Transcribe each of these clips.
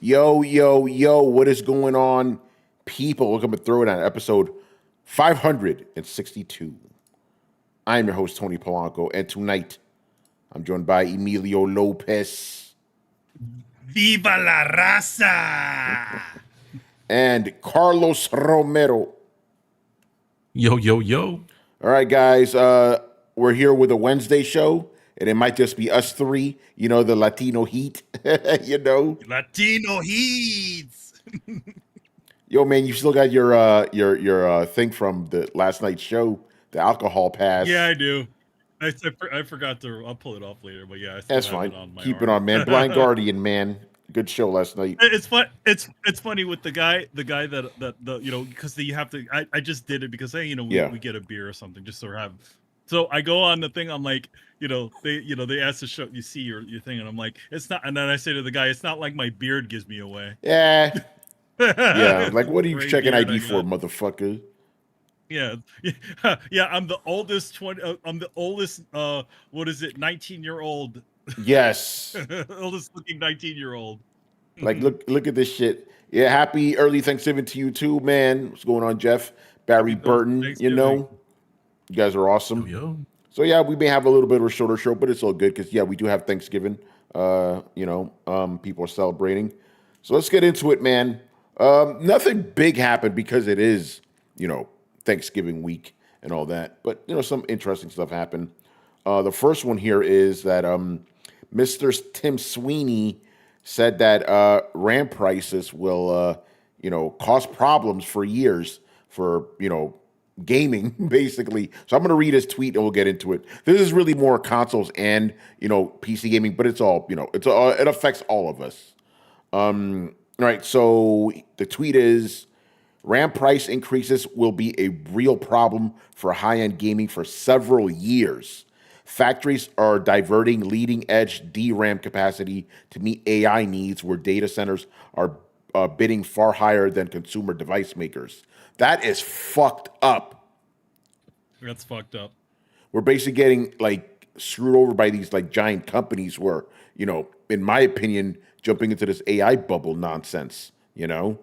Yo, yo, yo, what is going on, people? Welcome to Throwdown, episode 562. I am your host, Tony Polanco, and tonight I'm joined by Emilio Lopez. Viva la raza! And Carlos Romero. Yo, yo, yo. All right, guys, we're here with a Wednesday show, and it might just be us three, you know, the Latino heat, you know. Latino heats! Yo, man, you still got your thing from the last night's show, the alcohol pass. Yeah, I do. I forgot to. I'll pull it off later, but yeah, I still That's have fine. it on my Keep arm. it on, man. Blind Guardian, man. Good show last night. It's fun. It's funny with the guy that you know, because you have to. I just did it because hey, you know, we get a beer or something just to have. So I go on the thing. I'm like, they ask to show you see your thing, and I'm like, it's not. And then I say to the guy, it's not like my beard gives me away. Yeah. Yeah. Like, what are you Great checking beard ID I for, got. motherfucker? Yeah. I'm the oldest 20. I'm the oldest. What is it? 19-year-old. Yes. Oldest looking 19-year-old. Like, look at this shit. Yeah. Happy early Thanksgiving to you too, man. What's going on, Jeff? Barry Burton. You know, you guys are awesome. Yo. So yeah, we may have a little bit of a shorter show, but it's all good because yeah, we do have Thanksgiving. People are celebrating. So let's get into it, man. Nothing big happened because it is, Thanksgiving week and all that. But some interesting stuff happened. The first one here is that Mr. Tim Sweeny said that RAM prices will cause problems for years for gaming, basically. So I'm going to read his tweet and we'll get into it. This is really more consoles and PC gaming, but it's all it affects all of us. All right. So the tweet is: RAM price increases will be a real problem for high-end gaming for several years. Factories are diverting leading-edge DRAM capacity to meet AI needs, where data centers are bidding far higher than consumer device makers. That is fucked up. That's fucked up. We're basically getting like screwed over by these like giant companies who are, in my opinion, jumping into this AI bubble nonsense, Yeah.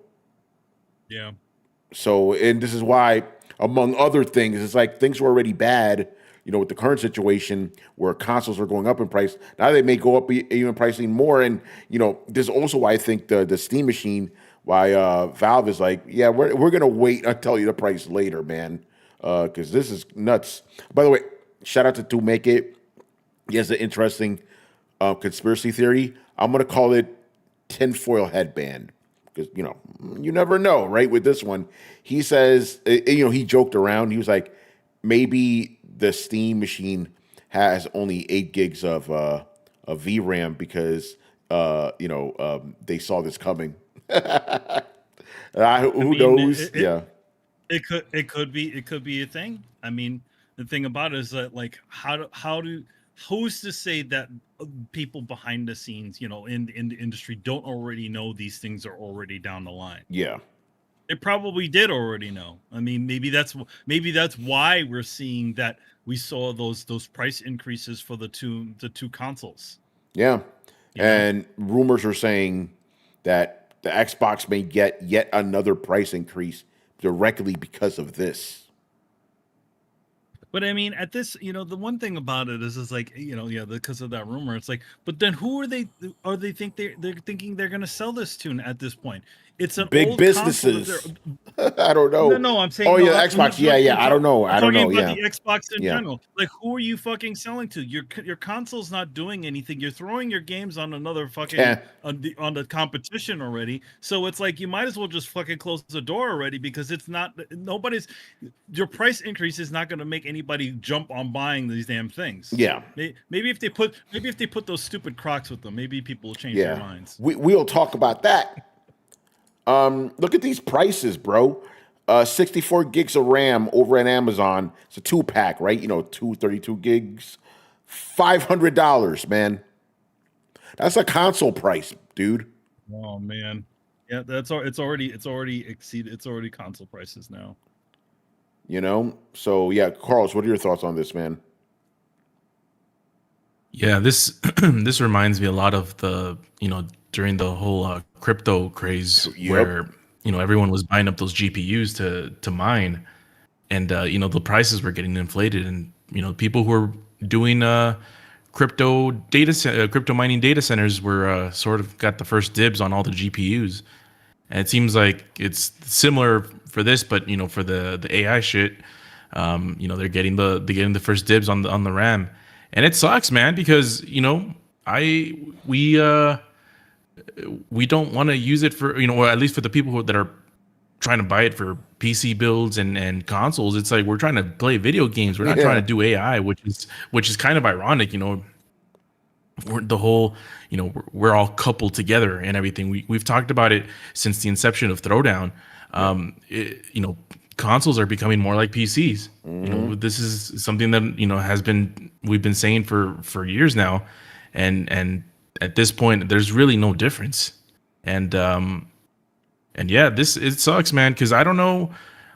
So, and this is why, among other things, it's like things were already bad, with the current situation where consoles are going up in price. Now they may go up even pricing more. And, this is also why I think the Steam machine, why Valve is like, yeah, we're going to wait. I'll tell you the price later, man, because this is nuts. By the way, shout out to Make It. He has an interesting conspiracy theory. I'm going to call it tinfoil headband. Because, you never know, right? With this one, he says, he joked around. He was like, maybe the Steam machine has only 8 gigs of VRAM because, they saw this coming. Who knows? It could be a thing. I mean, the thing about it is that, like, who's to say that people behind the scenes, in the industry don't already know these things are already down the line? Yeah. They probably did already know. I mean, maybe that's why we're seeing that we saw those price increases for the two consoles. Yeah. And rumors are saying that the Xbox may get yet another price increase directly because of this. But I mean, at this, the one thing about it is like, because of that rumor, it's like, but then who are they? Are they thinking they're going to sell this to at this point? It's an big old businesses. I don't know. No, I'm saying. Oh no, yeah, Xbox. Yeah. I don't know. I'm talking Yeah. about the Xbox in general. Like, who are you fucking selling to? Your console's not doing anything. You're throwing your games on another fucking on the competition already. So it's like you might as well just fucking close the door already, because it's not your price increase is not going to make anybody jump on buying these damn things. Yeah. Maybe if they put those stupid Crocs with them, maybe people will change their minds. We'll talk about that. Look at these prices, bro. 64 gigs of RAM over at Amazon. It's a 2-pack, right? 232 gigs. $500, man. That's a console price, dude. Oh man. Yeah, it's already exceeded. It's already console prices now. So yeah, Carlos, what are your thoughts on this, man? Yeah, this this reminds me a lot of the during the whole crypto craze, Yep. where everyone was buying up those GPUs to mine, and the prices were getting inflated, and people who were doing crypto mining data centers were sort of got the first dibs on all the GPUs. And it seems like it's similar for this, but for the AI shit, they're getting the first dibs on the RAM, and it sucks, man, because I we don't want to use it for or at least for the people that are trying to buy it for PC builds and consoles. It's like we're trying to play video games. We're not trying to do AI, which is kind of ironic, We're the whole, we're all coupled together and everything. We've talked about it since the inception of Throwdown. Consoles are becoming more like PCs. This is something that we've been saying for years now, and at this point, there's really no difference. And yeah, it sucks, man, because I don't know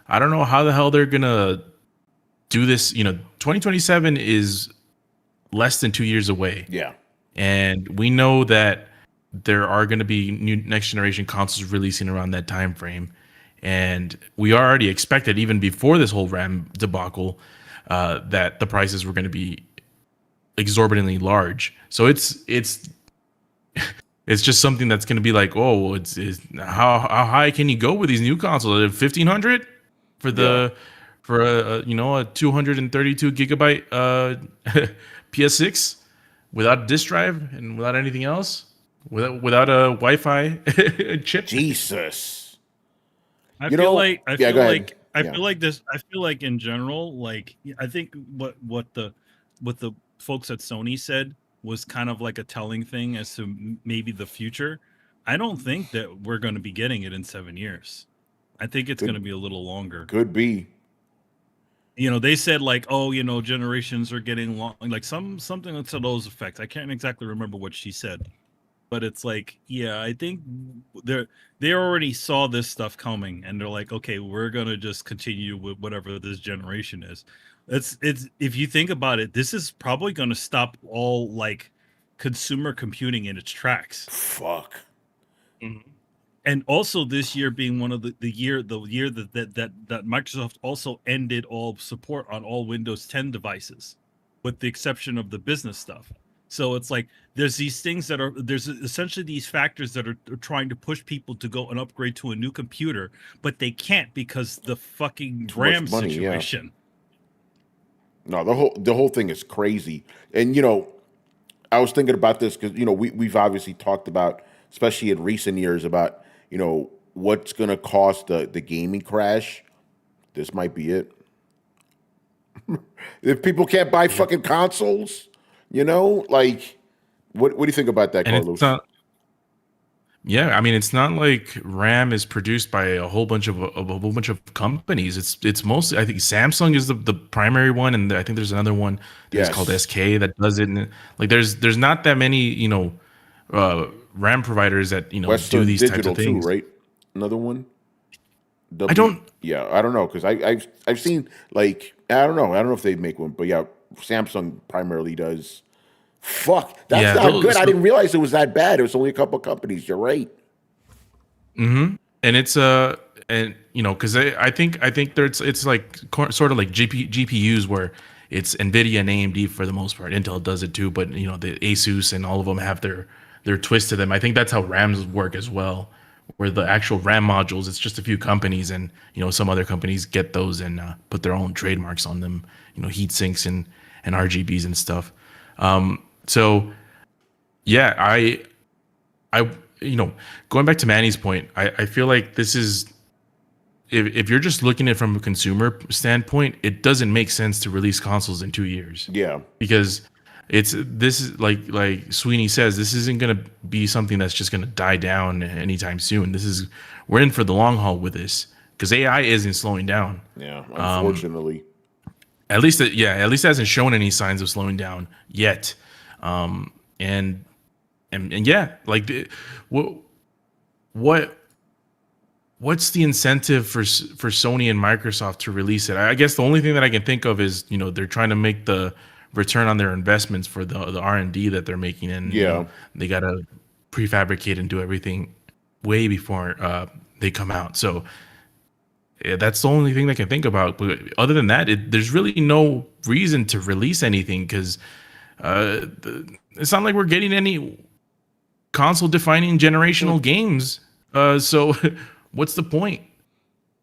how the hell they're gonna do this. 2027 is less than 2 years away. Yeah. And we know that there are going to be new next generation consoles releasing around that time frame. And we already expected, even before this whole RAM debacle, that the prices were going to be exorbitantly large. So it's just something that's going to be like, oh, it's how high can you go with these new consoles? 1,500 for for a 232 gigabyte PS6 without disk drive and without anything else, without a Wi-Fi chip. Jesus. I feel like in general, like I think what the folks at Sony said was kind of like a telling thing as to maybe the future. I don't think that we're going to be getting it in 7 years. I think it's going to be a little longer. Could be. They said like, oh, generations are getting long, like something to those effects. I can't exactly remember what she said, but it's like, yeah, I think they already saw this stuff coming, and they're like, okay, we're gonna just continue with whatever this generation is. It's if you think about it, this is probably gonna stop all like consumer computing in its tracks. Fuck. Mm-hmm. And also this year being one of the year that Microsoft also ended all support on all Windows 10 devices, with the exception of the business stuff. So it's like there's essentially these factors that are trying to push people to go and upgrade to a new computer, but they can't because the fucking RAM situation. Yeah. No, the whole thing is crazy. And I was thinking about this because we've obviously talked about, especially in recent years, about what's going to cause the gaming crash. This might be it. If people can't buy fucking consoles, like, what do you think about that, Carlos? It's not like RAM is produced by a whole bunch of companies. It's mostly, I think Samsung is the primary one, and I think there's another one that's called SK that does it. And like there's not that many RAM providers that Western do these Digital types of things. Too, right? Another one. I don't know, because I've seen, like, I don't know if they make one, but yeah, Samsung primarily does. Fuck, that's not good. I didn't realize it was that bad. It was only a couple of companies. You're right. Mm-hmm. And it's because I think it's like sort of like GPUs where it's NVIDIA and AMD for the most part. Intel does it too, but the Asus and all of them have their twist to them. I think that's how RAMs work as well, where the actual RAM modules, it's just a few companies, and some other companies get those and put their own trademarks on them, heat sinks and RGBs and stuff. So yeah, I going back to Manny's point, I feel like this is, if you're just looking at it from a consumer standpoint, it doesn't make sense to release consoles in 2 years. Yeah, because this is like Sweeny says, this isn't going to be something that's just going to die down anytime soon. We're in for the long haul with this, because AI isn't slowing down. Yeah, unfortunately. At least it hasn't shown any signs of slowing down yet. And yeah, like what's the incentive for Sony and Microsoft to release it? I guess the only thing that I can think of is they're trying to make the return on their investments for the R&D that they're making, and they gotta prefabricate and do everything way before they come out. So that's the only thing I can think about. But other than that, there's really no reason to release anything because it's not like we're getting any console-defining generational games. So what's the point?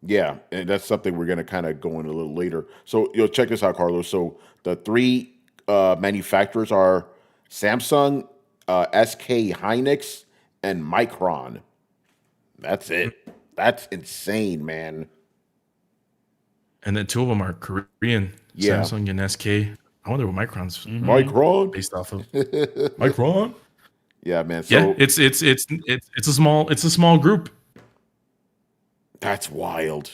Yeah, and that's something we're going to kind of go in a little later. So, check this out, Carlos. So the three manufacturers are Samsung, SK Hynix, and Micron. That's it. That's insane, man. And then two of them are Korean, Yeah. Samsung and SK. I wonder what Micron's Micron based off of. Micron. Yeah, man. So Yeah, it's a small group. that's wild.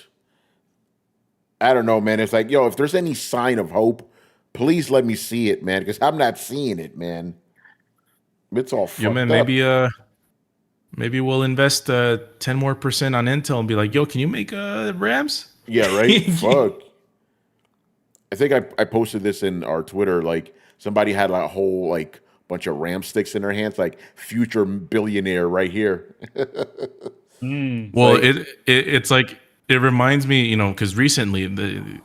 I don't know, man. It's like, if there's any sign of hope, please let me see it, man, because I'm not seeing it, man. It's all fucked Man, up. maybe we'll invest 10% more on Intel and be like, yo, can you make RAMs? Yeah, right? Fuck. I think I posted this in our Twitter. Like, somebody had a whole, like, bunch of RAM sticks in their hands, like, future billionaire right here. Well, it's like, it reminds me, because recently,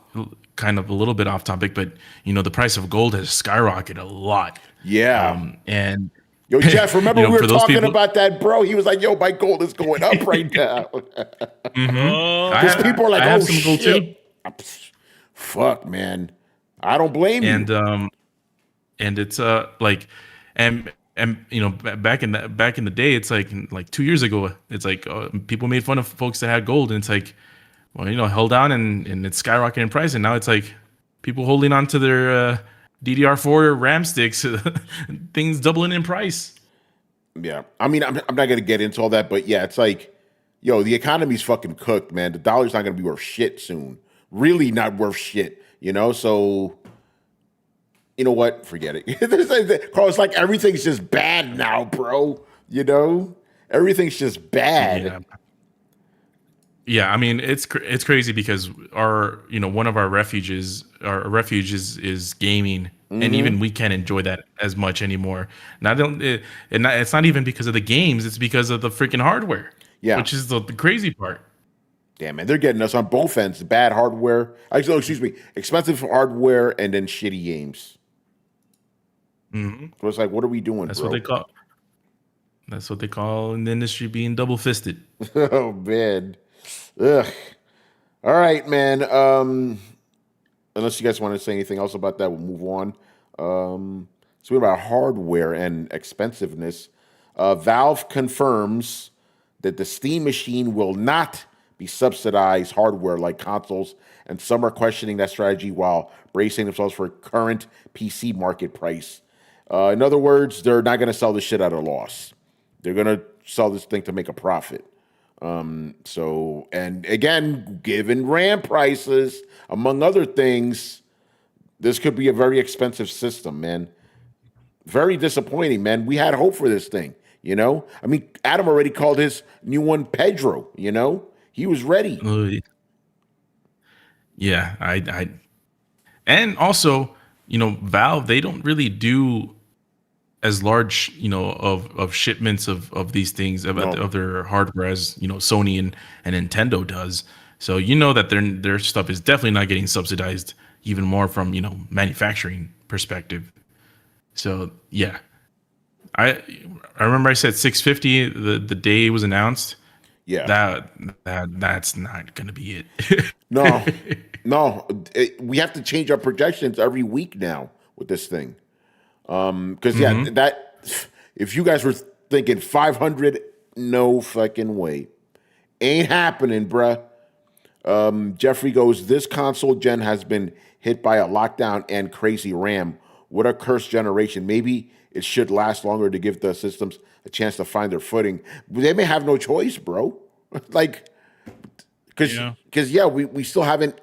kind of a little bit off topic, but, the price of gold has skyrocketed a lot. Yeah. And Yo, Jeff, remember we were for those talking people- about that, bro? He was like, yo, my gold is going up right now. Because people are like, I have oh, some gold shit. Fuck, man. I don't blame you. And it's like, and back in the day, it's like 2 years ago, it's like people made fun of folks that had gold, and it's like, well, held down and it's skyrocketing in price, and now it's like people holding on to their DDR4 RAM sticks, things doubling in price. Yeah. I mean, I'm not going to get into all that, but yeah, it's like, the economy's fucking cooked, man. The dollar's not going to be worth shit soon. Really not worth shit, So, you know what? Forget it. Carl, like everything's just bad now, bro. Everything's just bad. Yeah, I mean it's crazy because our one of our refuges is gaming, and even we can't enjoy that as much anymore. It's not even because of the games; it's because of the freaking hardware. Yeah, which is the crazy part. Damn, man, they're getting us on both ends. Bad hardware, expensive hardware, and then shitty games. So it's like, what are we doing? That's bro? That's what they call in the industry being double fisted. Oh man. Ugh. All right, man. Unless you guys want to say anything else about that, we'll move on. So about hardware and expensiveness. Valve confirms that the Steam machine will not be subsidized hardware like consoles, and some are questioning that strategy while bracing themselves for current PC market price. In other words, they're not going to sell this shit at a loss. They're going to sell this thing to make a profit. And again, given RAM prices, among other things, this could be a very expensive system, man. Very disappointing, man. We had hope for this thing, I mean, Adam already called his new one Pedro, He was ready. Yeah, I and also, Valve, they don't really do as large, of shipments of these things of their hardware as Sony and Nintendo does. So that their stuff is definitely not getting subsidized even more from manufacturing perspective. So yeah, I remember I said 650 the day it was announced. Yeah, that's not gonna be it. No, we have to change our projections every week now with this thing. Because that if you guys were thinking 500, no fucking way, ain't happening, bruh. Jeffrey goes, this console gen has been hit by a lockdown and crazy RAM. What a cursed generation. Maybe it should last longer to give the systems a chance to find their footing. They may have no choice, bro. Because we still haven't.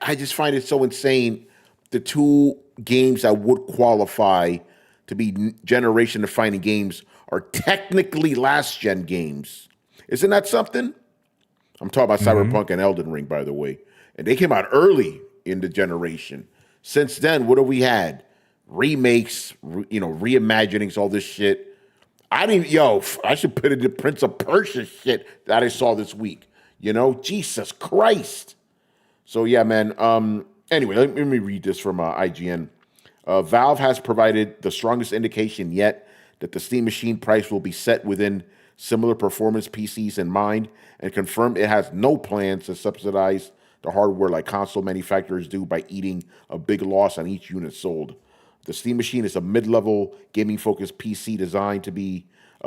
I just find it so insane. The two games that would qualify to be generation defining games are technically last gen games. Isn't that something? I'm talking about Cyberpunk and Elden Ring, by the way. And they came out early in the generation. Since then, what have we had? Remakes, reimaginings, all this shit. I didn't, I should put in the Prince of Persia shit that I saw this week. Jesus Christ. So yeah, man. Anyway, let me read this from IGN. Valve has provided the strongest indication yet that the Steam Machine price will be set within similar performance PCs in mind, and confirmed it has no plans to subsidize the hardware like console manufacturers do by eating a big loss on each unit sold. The Steam Machine is a mid-level gaming-focused PC designed to be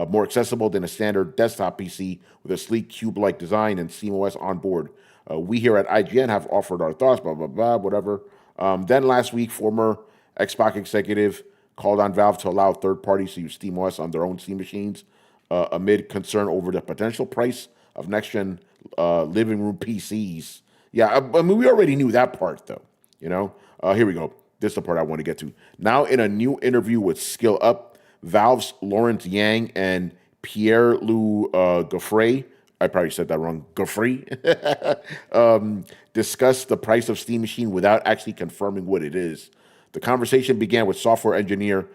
more accessible than a standard desktop PC with a sleek cube-like design and SteamOS on board. We here at IGN have offered our thoughts, blah, blah, blah, whatever. Then last week, former Xbox executive called on Valve to allow third parties to use SteamOS on their own Steam machines amid concern over the potential price of next-gen living room PCs. Yeah, I mean, we already knew that part, though. Here we go. This is the part I want to get to. Now, in a new interview with Skill Up, Valve's Lawrence Yang and Pierre-Louis Gaufrey, I probably said that wrong, Gaufrey, discussed the price of Steam Machine without actually confirming what it is. The conversation began with software engineer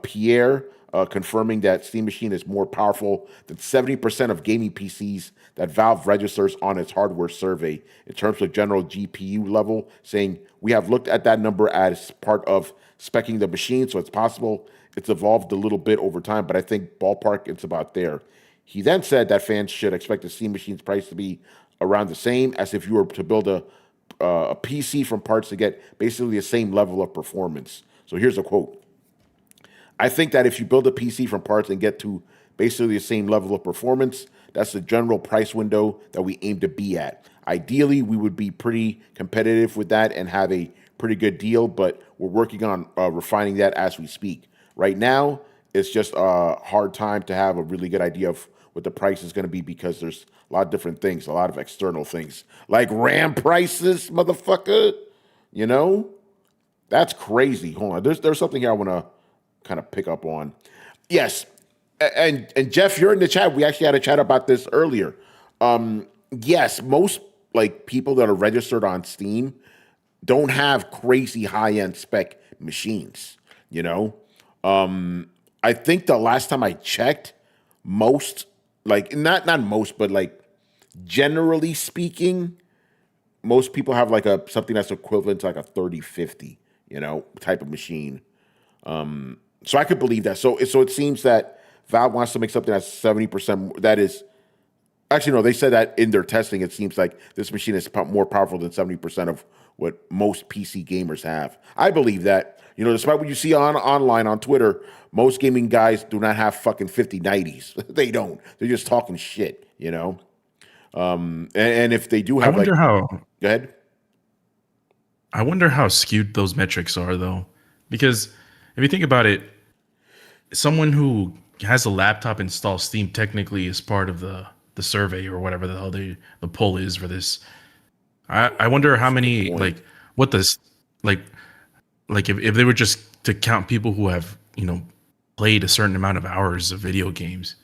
Pierre confirming that Steam Machine is more powerful than 70% of gaming PCs that Valve registers on its hardware survey in terms of general GPU level, saying, "We have looked at that number as part of speccing the machine, so it's possible it's evolved a little bit over time, but I think ballpark it's about there." He then said that fans should expect the Steam Machine's price to be around the same as if you were to build a PC from parts to get basically the same level of performance. So here's a quote. "I think that if you build a PC from parts and get to basically the same level of performance, that's the general price window that we aim to be at. Ideally, we would be pretty competitive with that and have a pretty good deal, but we're working on refining that as we speak. Right now, it's just a hard time to have a really good idea of what the price is going to be because there's a lot of different things, a lot of external things, like RAM prices, motherfucker. That's crazy. Hold on, there's something here I want to kind of pick up on. Yes, and Jeff, you're in the chat. We actually had a chat about this earlier. Yes, most people that are registered on Steam don't have crazy high-end spec machines. I think the last time I checked, most not most, but generally speaking, most people have something that's equivalent to a 3050, type of machine. So I could believe that. So it seems that Valve wants to make something that's 70%. That is, actually no, they said that in their testing. It seems like this machine is more powerful than 70% of what most PC gamers have. I believe that. Despite what you see online on Twitter, most gaming guys do not have fucking 5090s. They don't. They're just talking shit. And if they do have, I wonder how. Go ahead. I wonder how skewed those metrics are, though, because if you think about it, someone who has a laptop installed Steam technically is part of the survey or whatever the hell the poll is for this. I wonder how many what this if they were just to count people who have played a certain amount of hours of video games,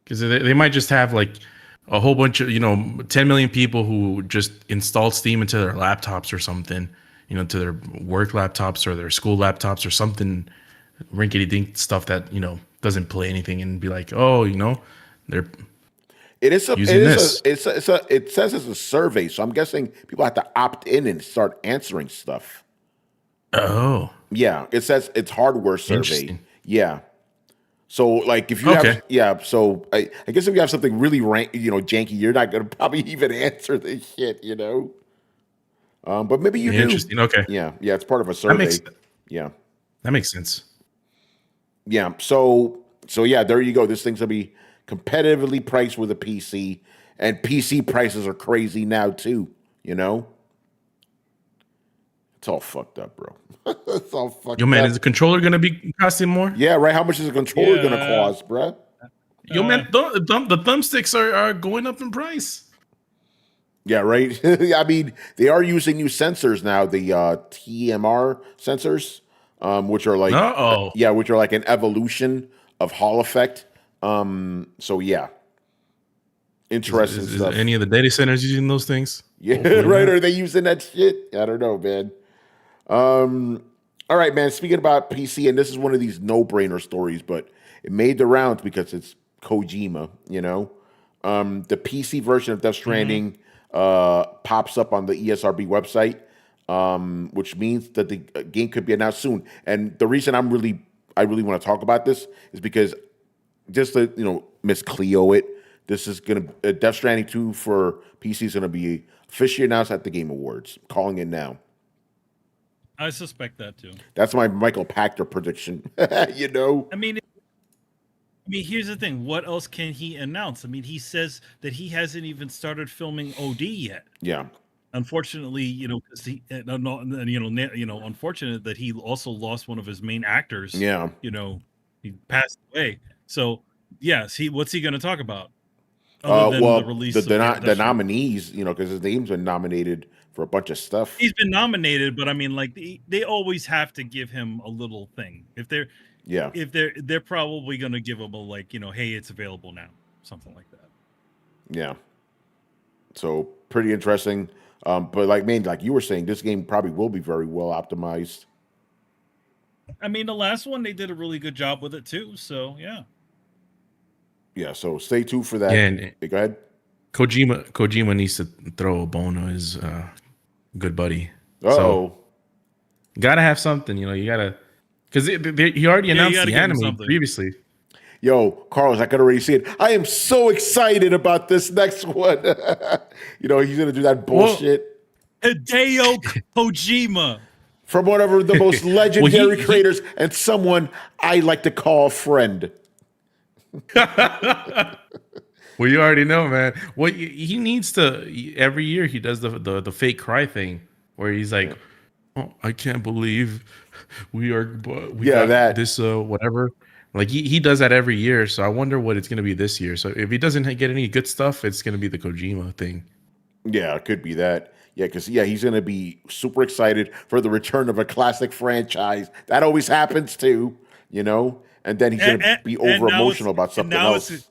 because they might just have a whole bunch of 10 million people who just installed Steam into their laptops or something, to their work laptops or their school laptops or something rinkety-dink stuff that doesn't play anything, and be like, oh, they're it says it's a survey, so I'm guessing people have to opt in and start answering stuff. Oh, yeah, it says it's hardware survey. Yeah, so if you have so I guess if you have something really janky, you're not gonna probably even answer this shit, but maybe you do. Interesting. Okay. Yeah, it's part of a survey. That makes sense. Yeah, so yeah, there you go. This thing's gonna be competitively priced with a PC, and PC prices are crazy now too. It's all fucked up, bro. It's all fucked up. Yo, man, is the controller gonna be costing more? Yeah, right. How much is a controller gonna cost, bro? Yo, man, the thumbsticks are going up in price. Yeah, right. I mean, they are using new sensors now, the TMR sensors, which are which are an evolution of Hall effect. So yeah, interesting stuff. Is any of the data centers using those things? Yeah, right. Are they using that shit? I don't know, man. All right, man. Speaking about PC, and this is one of these no-brainer stories, but It made the rounds because it's Kojima, you know. The PC version of Death Stranding pops up on the ESRB website, which means that the game could be announced soon. And the reason I really want to talk about this is because just to Miss Cleo it, this is gonna Death Stranding 2 for PC is gonna be officially announced at the Game Awards. Calling it now. I suspect that too. That's my Michael Pachter prediction. I mean, here's the thing. What else can he announce? I mean, he says that he hasn't even started filming OD yet. Yeah. Unfortunately, because unfortunate that he also lost one of his main actors. Yeah. He passed away. So, yes, what's he going to talk about? Other than the release of the nominees, because his name's been nominated for a bunch of stuff. He's been nominated, but I mean, like they always have to give him a little thing. If they're probably going to give him a hey, it's available now, something like that. Yeah. So pretty interesting. But like you were saying, this game probably will be very well optimized. I mean, the last one they did a really good job with it too. So yeah. Yeah. So stay tuned for that. Yeah, and go ahead. Kojima needs to throw a bone to his good buddy. Oh. So, gotta have something. You gotta because he already announced the anime previously. Yo, Carlos, I could already see it. I am so excited about this next one. He's gonna do that bullshit. Hideo Kojima. From one of the most legendary creators and someone I like to call a friend. Well, you already know, man. Well, he needs to. Every year he does the fake cry thing where he's like, "Oh, I can't believe we got that this whatever." Like he does that every year. So I wonder what it's going to be this year. So if he doesn't get any good stuff, it's going to be the Kojima thing. Yeah, it could be that. Yeah, because he's going to be super excited for the return of a classic franchise. That always happens too, And then he's going to be over emotional about something else.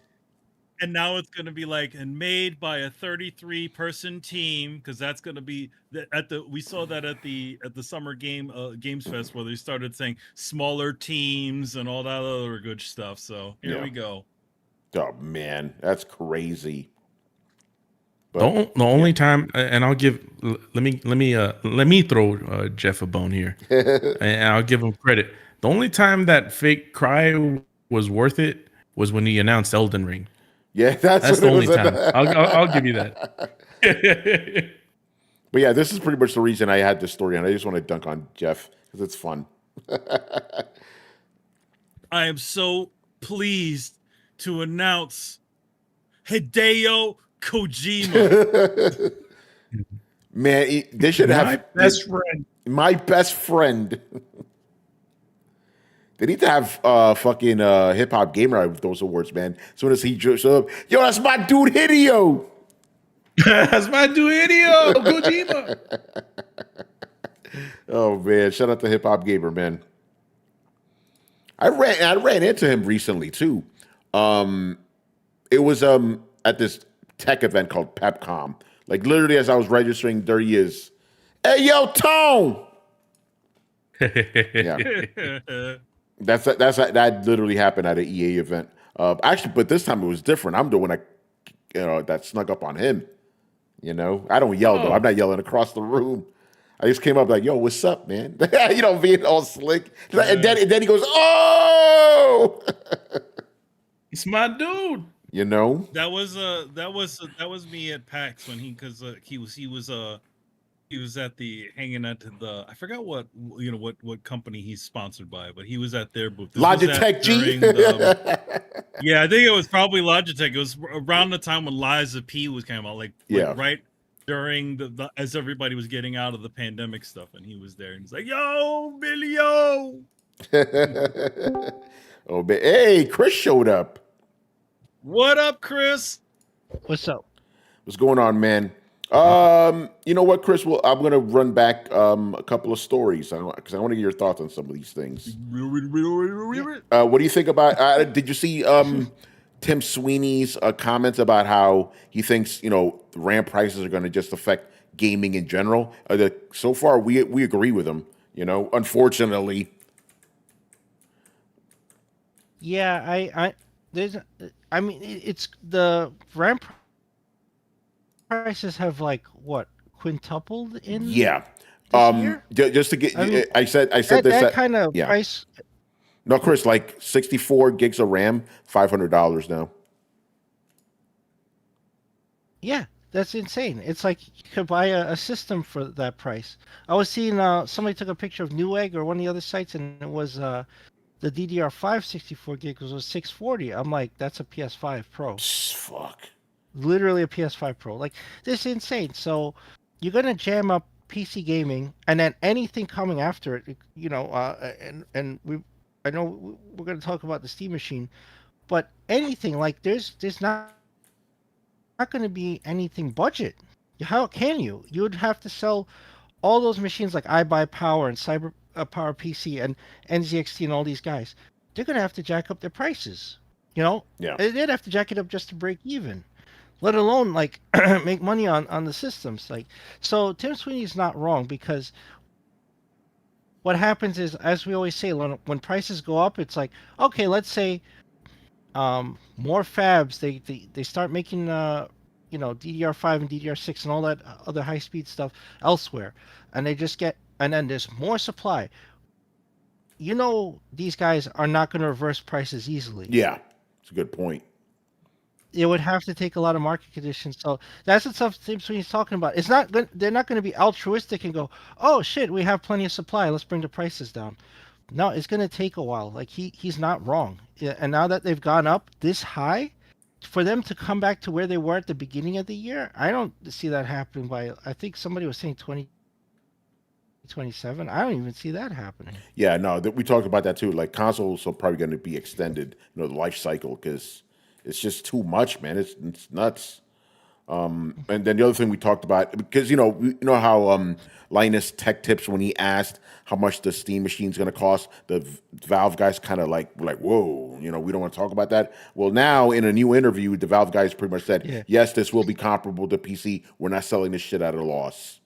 And now it's going to be made by a 33-person team, because that's going to be we saw that at the Summer Games Fest where they started saying smaller teams and all that other good stuff. So here we go. Oh man, that's crazy. But, the only time, and I'll give let me throw Jeff a bone here, and I'll give him credit. The only time that fake cry was worth it was when he announced Elden Ring. Yeah, that's the only time. I'll give you that. But yeah, this is pretty much the reason I had this story, and I just want to dunk on Jeff because it's fun. I am so pleased to announce Hideo Kojima. Man, they should have my best friend. They need to have fucking Hip Hop Gamer with those awards, man. As soon as he shows up, yo, that's my dude Hideo. That's my dude Hideo Kojima. Oh man, shout out to Hip Hop Gamer, man. I ran into him recently too. It was at this tech event called PepCom. Like literally as I was registering, there he is. Hey yo, Tone. Yeah. That literally happened at an EA event. Actually, but this time it was different. I'm the one that snuck up on him. I don't yell though. I'm not yelling across the room. I just came up like, "Yo, what's up, man?" Being all slick. And then he goes, "Oh, it's my dude." That was me at PAX when he was at the hanging at the I forgot what company he's sponsored by, but he was at their booth. Logitech G. Yeah, I think it was probably Logitech. It was around the time when Liza P was came out, like right during the as everybody was getting out of the pandemic stuff, and he was there, and he's like, "Yo, Billy, yo." Oh, but hey, Chris showed up. What up, Chris? What's up? What's going on, man? You know what, Chris? Well, I'm gonna run back a couple of stories because I want to get your thoughts on some of these things. What do you think about? Did you see Tim Sweeney's comments about how he thinks RAM prices are going to just affect gaming in general? So far, we agree with him. Unfortunately. Yeah, there's, I mean, it's the RAM prices have like what quintupled in Yeah. this year. Just to I mean, get, I said this that at, kind of yeah. price. No, Chris, like 64 gigs of RAM, $500 now. Yeah, that's insane. It's like you could buy a system for that price. I was seeing somebody took a picture of Newegg or one of the other sites, and it was the DDR5 64 gigs was 640. I'm like, that's a PS5 Pro. Fuck. Literally a PS5 Pro. Like, this is insane. So you're gonna jam up PC gaming, and then anything coming after it, and I know we're gonna talk about the Steam machine, but anything like there's not going to be anything budget. How can you? You would have to sell all those machines like iBuyPower and Cyber Power PC and NZXT and all these guys. They're going to have to jack up their prices. Yeah. They'd have to jack it up just to break even, let alone like make money on the systems. Like, so Tim Sweeney's not wrong, because what happens is, as we always say, when prices go up, it's like, okay, let's say more fabs, they start making DDR5 and DDR6 and all that other high speed stuff elsewhere, and and then there's more supply. These guys are not going to reverse prices easily. Yeah. It's a good point. It would have to take a lot of market conditions. So that's what stuff Tim Sweeney's talking about. They're not going to be altruistic and go, oh shit, we have plenty of supply, let's bring the prices down. No, it's going to take a while. Like, he's not wrong. Yeah, and now that they've gone up this high, for them to come back to where they were at the beginning of the year, I don't see that happening by, I think somebody was saying 2027. I don't even see that happening. Yeah, no, we talked about that too. Like, consoles are probably going to be extended, the life cycle, because it's just too much, man. It's nuts. And then the other thing we talked about, because you know how Linus Tech Tips, when he asked how much the Steam machine's going to cost, the Valve guys kind of like were like, whoa, we don't want to talk about that. Well, now in a new interview, the Valve guys pretty much said, Yeah. yes, this will be comparable to PC. We're not selling this shit at a loss.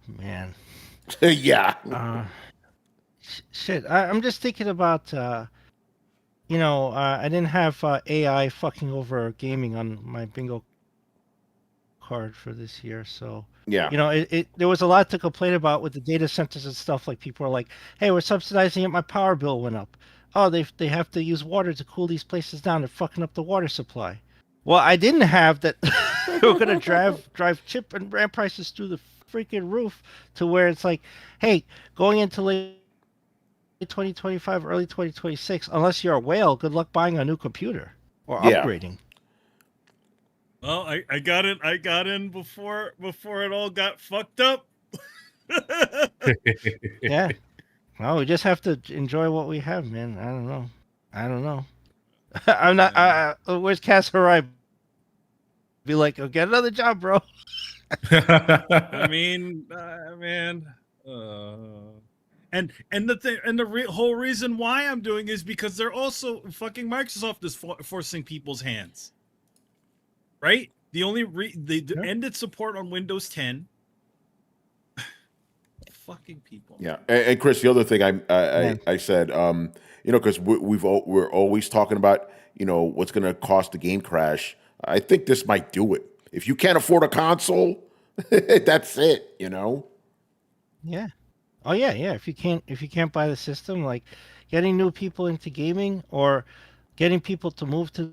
Man. Yeah. Shit. I'm just thinking about, I didn't have AI fucking over gaming on my bingo card for this year, so Yeah. there was a lot to complain about with the data centers and stuff. Like, people are like, hey, we're subsidizing it, my power bill went up. Oh, they have to use water to cool these places down, they're fucking up the water supply. Well, I didn't have that. We're gonna drive chip and RAM prices through the freaking roof, to where it's like, hey, going into late 2025, early 2026, unless you're a whale, good luck buying a new computer or Yeah. upgrading. Well, I got it. I got in before it all got fucked up. Yeah. Well, we just have to enjoy what we have, man. I don't know. I'm not. Where's Cass Harai? Be like, oh, get another job, bro. I mean, man. And the thing, and the whole reason why I'm doing is because they're also fucking Microsoft is forcing people's hands. Right? The only they ended support on Windows 10. Fucking people. Yeah, and Chris, the other thing I said, because we're always talking about what's going to cost the game crash. I think this might do it. If you can't afford a console, that's it. Yeah. Oh yeah. If you can't buy the system, like getting new people into gaming or getting people to move to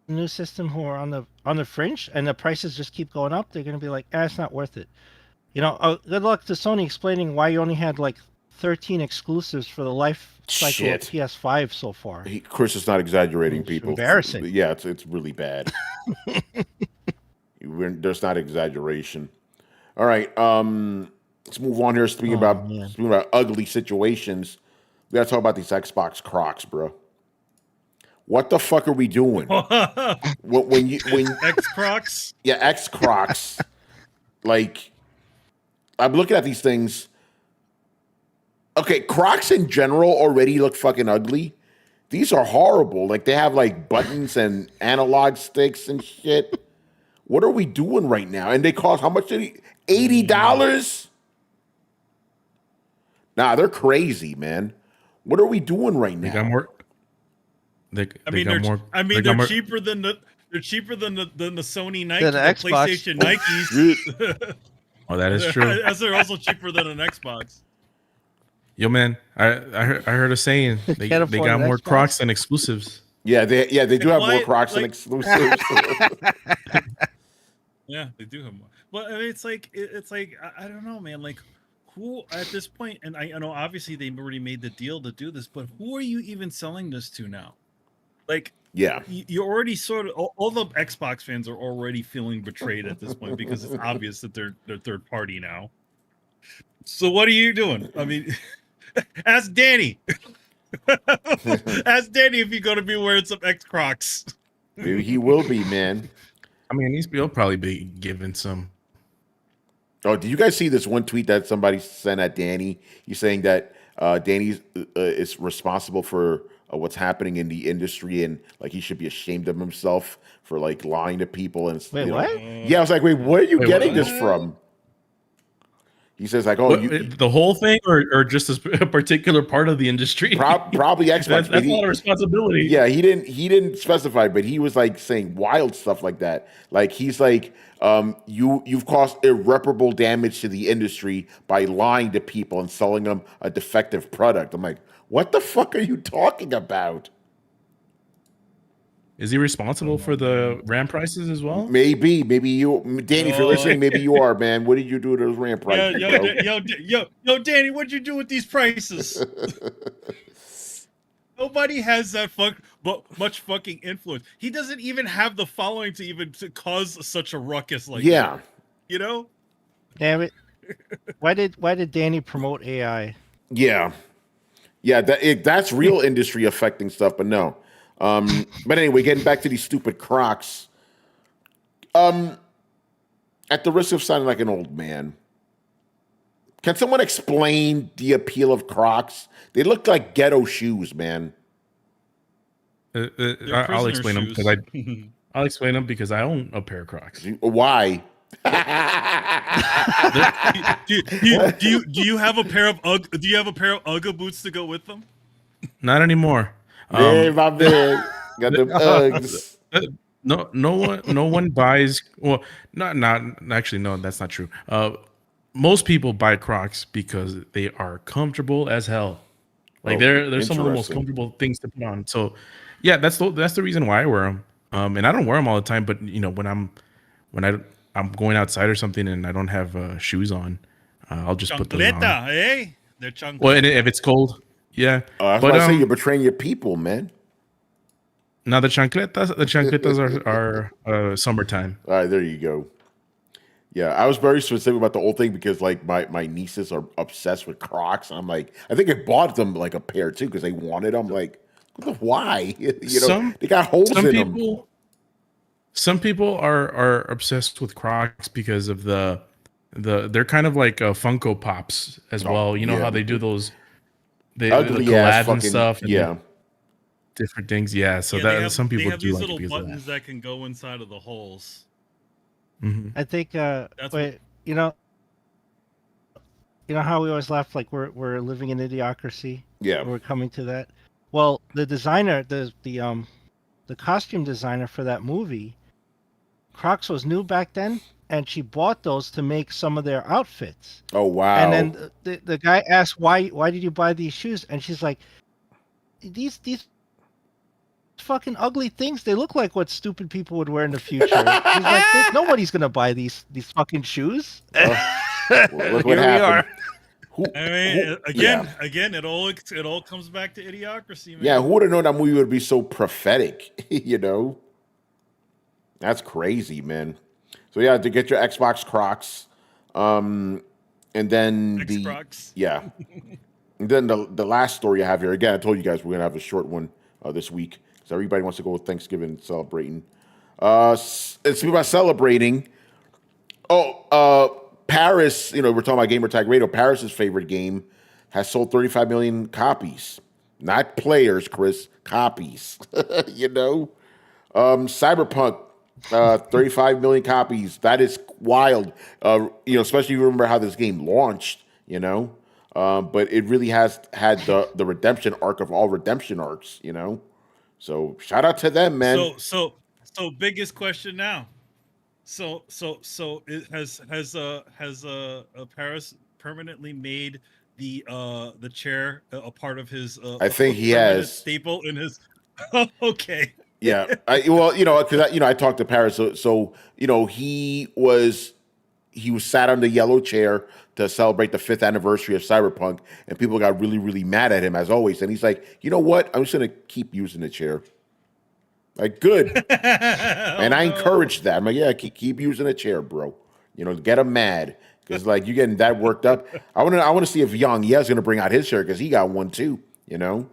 the new system who are on the fringe, and the prices just keep going up, they're going to be like, it's not worth it. Good luck to Sony explaining why you only had like 13 exclusives for the life cycle of PS5 so far. Chris is not exaggerating, It's people. embarrassing. Yeah, it's really bad. There's not exaggeration. All right, let's move on here. Speaking about ugly situations, we gotta talk about these Xbox Crocs, bro. What the fuck are we doing? when X Crocs? Yeah, X Crocs. Like, I'm looking at these things. Okay, Crocs in general already look fucking ugly. These are horrible. Like, they have like buttons and analog sticks and shit. What are we doing right now? And they cost, how much did $80? Nah, they're crazy, man. What are we doing right They now? got more. They got more. They're cheaper than the Sony Nike, Than the the Xbox. PlayStation Nikes. Oh, that is true. As they're also cheaper than an Xbox. Yo, man, I heard a saying they Can't afford got an more Xbox? Crocs than exclusives. Yeah, they do have more Why- Crocs than like- exclusives. Yeah, they do have more. But I mean, it's like I don't know, man. Like, who at this point? And I know obviously they already made the deal to do this, but who are you even selling this to now? Like, Yeah. you're already sort of all the Xbox fans are already feeling betrayed at this point because it's obvious that they're third party now. So what are you doing? I mean, ask Danny. Ask Danny if you're going to be wearing some X Crocs. Maybe he will be, man. I mean, he'll probably be given some. Oh, did you guys see this one tweet that somebody sent at Danny? He's saying that Danny is responsible for what's happening in the industry, and like he should be ashamed of himself for like lying to people. And Wait, you know, what? Yeah, I was like, wait, where are you Wait, getting what? this from? He says like, oh, What, the whole thing, or just a particular part of the industry? probably Xbox. That's a lot of responsibility. Yeah, he didn't specify, but he was like saying wild stuff like that. Like he's like, you've caused irreparable damage to the industry by lying to people and selling them a defective product. I'm like, what the fuck are you talking about? Is he responsible for the RAM prices as well? Maybe you, Danny, if you're listening, maybe you are, man. What did you do to those RAM prices, Yo, Danny, what'd you do with these prices? Nobody has that much fucking influence. He doesn't even have the following to cause such a ruckus like that. You know? Damn it! Why did Danny promote AI? Yeah, that's real industry affecting stuff, but no. But anyway, getting back to these stupid Crocs. At the risk of sounding like an old man, can someone explain the appeal of Crocs? They look like ghetto shoes, man. I'll explain them because I'll explain them because I own a pair of Crocs. Why? do you have a pair of Ugg boots to go with them? Not anymore. Hey, my man, got the Uggs. No one buys. Well, not actually. No, that's not true. Most people buy Crocs because they are comfortable as hell. Like they're some of the most comfortable things to put on. So, yeah, that's the reason why I wear them. And I don't wear them all the time, but you know, when I'm going outside or something and I don't have shoes on, I'll just put them on. Eh? They're chancleta. Well, and if it's cold, yeah. I was about to say you're betraying your people, man. Now the chancletas are summertime. All right, there you go. Yeah, I was very specific about the whole thing because like my nieces are obsessed with Crocs. I'm like, I think I bought them like a pair too because they wanted them. Like, why? You know, they got holes in them. Some people are obsessed with Crocs because of they're kind of like Funko Pops as well. You know how they do those ugly the ass collabs and fucking stuff. And yeah. Different things. Yeah. So some people they have do these like little it because of buttons that can go inside of the holes. Mm-hmm. I think. You know how we always laugh like we're living in idiocracy. Yeah. We're coming to that. Well, the designer, the costume designer for that movie, Crocs was new back then, and she bought those to make some of their outfits. Oh wow! And then the guy asked, "Why did you buy these shoes?" And she's like, "These fucking ugly things. They look like what stupid people would wear in the future." He's like, "Nobody's gonna buy these fucking shoes." Look what Here happened. Again, it all comes back to idiocracy, man. Yeah, who would have known that movie would be so prophetic? You know, that's crazy, man. So yeah, to get your Xbox Crocs, and then Crocs. yeah, and then the last story I have here. Again, I told you guys we're gonna have a short one this week because everybody wants to go with Thanksgiving celebrating. It's about celebrating. Paris, you know, we're talking about Gamer Tag Radio. Paris's favorite game has sold 35 million copies. Not players, Chris, copies. You know? Cyberpunk, 35 million copies. That is wild. You know, especially if you remember how this game launched, you know? but it really has had the redemption arc of all redemption arcs, you know. So shout out to them, man. So biggest question now. Has Paris permanently made the chair a part of his I think he permanent has. staple in his? Okay. Yeah, well, you know, because I talked to Paris, so you know, he was sat on the yellow chair to celebrate the 5th anniversary of Cyberpunk, and people got really, really mad at him as always. And he's like, you know what? I'm just gonna keep using the chair. Like, good. And I encourage that. I'm like, yeah, keep using a chair, bro. You know, get him mad because like you're getting that worked up. I want to see if Young Ye's going to bring out his chair because he got one too. You know.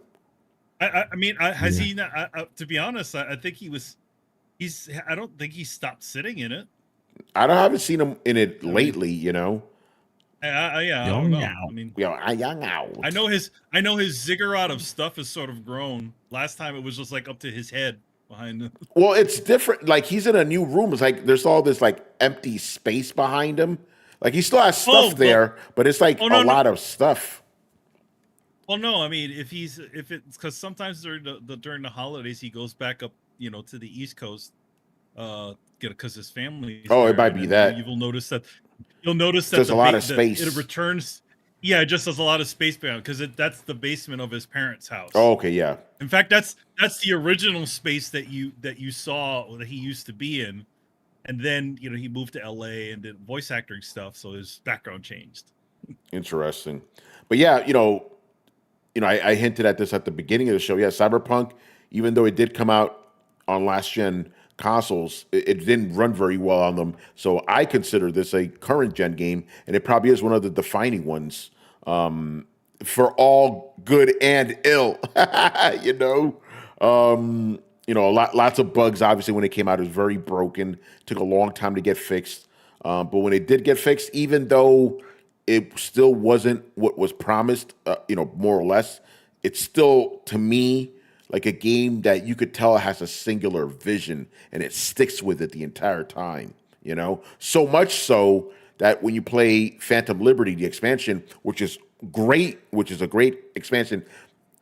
I mean, has he? Not, to be honest, I think he was. I don't think he stopped sitting in it. I haven't seen him in it lately. You know. I don't know. I mean, I know his ziggurat of stuff has sort of grown. Last time it was just like up to his head behind him. Well, it's different. Like he's in a new room. It's like there's all this like empty space behind him. Like he still has stuff there, but it's like a lot of stuff. Well, no, I mean if it's because sometimes during the holidays he goes back up, you know, to the East Coast, because his family. Oh, it might be that. You will notice that. You'll notice that there's a lot of space. It returns. Yeah, it just has a lot of space behind because that's the basement of his parents' house. Oh, okay, yeah. In fact, that's the original space that you saw that he used to be in, and then you know he moved to LA and did voice acting stuff, so his background changed. Interesting, but yeah, you know, I hinted at this at the beginning of the show. Yeah, Cyberpunk, even though it did come out on last gen consoles, it didn't run very well on them. So I consider this a current gen game, and it probably is one of the defining ones for all good and ill. You know, lots of bugs. Obviously, when it came out, it was very broken. Took a long time to get fixed. But when it did get fixed, even though it still wasn't what was promised, more or less, it's still to me like a game that you could tell has a singular vision and it sticks with it the entire time, you know? So much so that when you play Phantom Liberty, the expansion, which is a great expansion,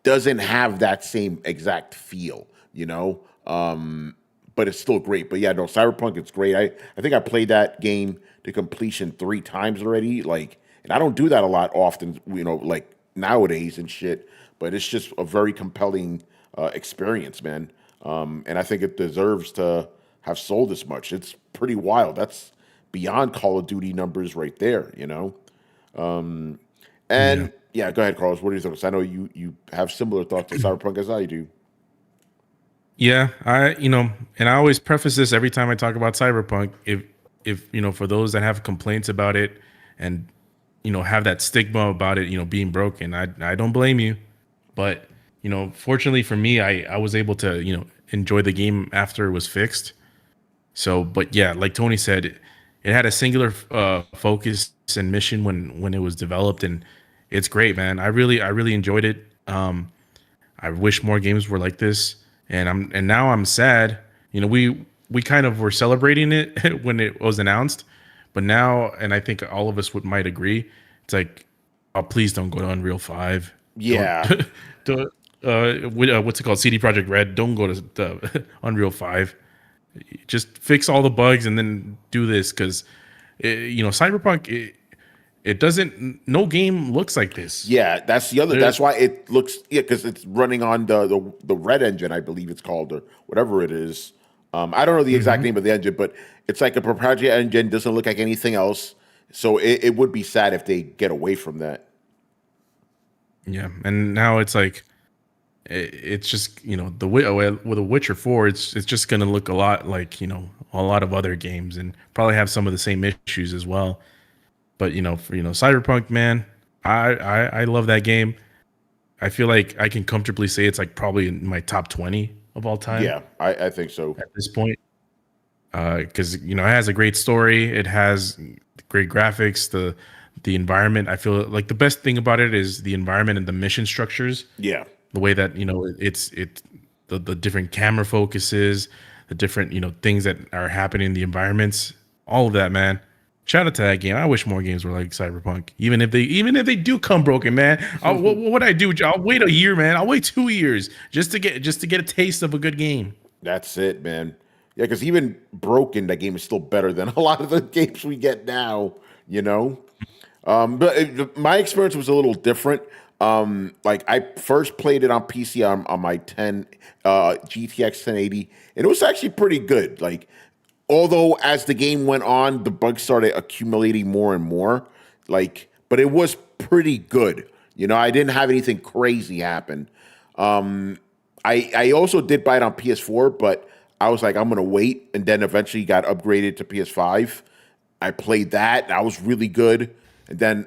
doesn't have that same exact feel, you know? But it's still great. But yeah, no, Cyberpunk, it's great. I think I played that game to completion 3 times already. Like, and I don't do that a lot often, you know, like nowadays and shit, but it's just a very compelling experience, man. And I think it deserves to have sold this much. It's pretty wild. That's beyond Call of Duty numbers right there, you know? Yeah, go ahead, Carlos. What do you think? I know you have similar thoughts on Cyberpunk as I do. Yeah, and I always preface this every time I talk about Cyberpunk. If for those that have complaints about it and, have that stigma about it, being broken, I don't blame you. But, fortunately for me, I was able to, enjoy the game after it was fixed. So, but yeah, like Tony said, it had a singular focus and mission when it was developed, and it's great, man. I really enjoyed it. I wish more games were like this, and now I'm sad. We kind of were celebrating it when it was announced, but now, and I think all of us might agree, it's like, oh, please don't go to Unreal 5. Yeah. What's it called? CD Projekt Red. Don't go to the Unreal 5. Just fix all the bugs and then do this, because Cyberpunk, it doesn't. No game looks like this. Yeah, that's the other. That's why it looks. Yeah, because it's running on the Red engine, I believe it's called, or whatever it is. I don't know the exact name of the engine, but it's like a proprietary engine. Doesn't look like anything else. So it would be sad if they get away from that. Yeah, and now it's like, it's just with The Witcher 4, it's just gonna look a lot like a lot of other games, and probably have some of the same issues as well. But for Cyberpunk, man, I love that game. I feel like I can comfortably say it's like probably in my top 20 of all time. Yeah, I think so at this point, because it has a great story, it has great graphics, the environment. I feel like the best thing about it is the environment and the mission structures. Yeah, the way that it's the different camera focuses, the different things that are happening in the environments, all of that, man. Shout out to that game. I wish more games were like Cyberpunk. Even if they do come broken, man. What I do? I'll wait a year, man. I'll wait 2 years just to get a taste of a good game. That's it, man. Yeah, because even broken, that game is still better than a lot of the games we get now. You know, my experience was a little different. Like I first played it on PC on my GTX 1080, and it was actually pretty good. Like, although as the game went on, the bugs started accumulating more and more. Like, but it was pretty good. You know, I didn't have anything crazy happen. I also did buy it on PS4, but I was like, I'm gonna wait, and then eventually got upgraded to PS5. I played that. That was really good, and then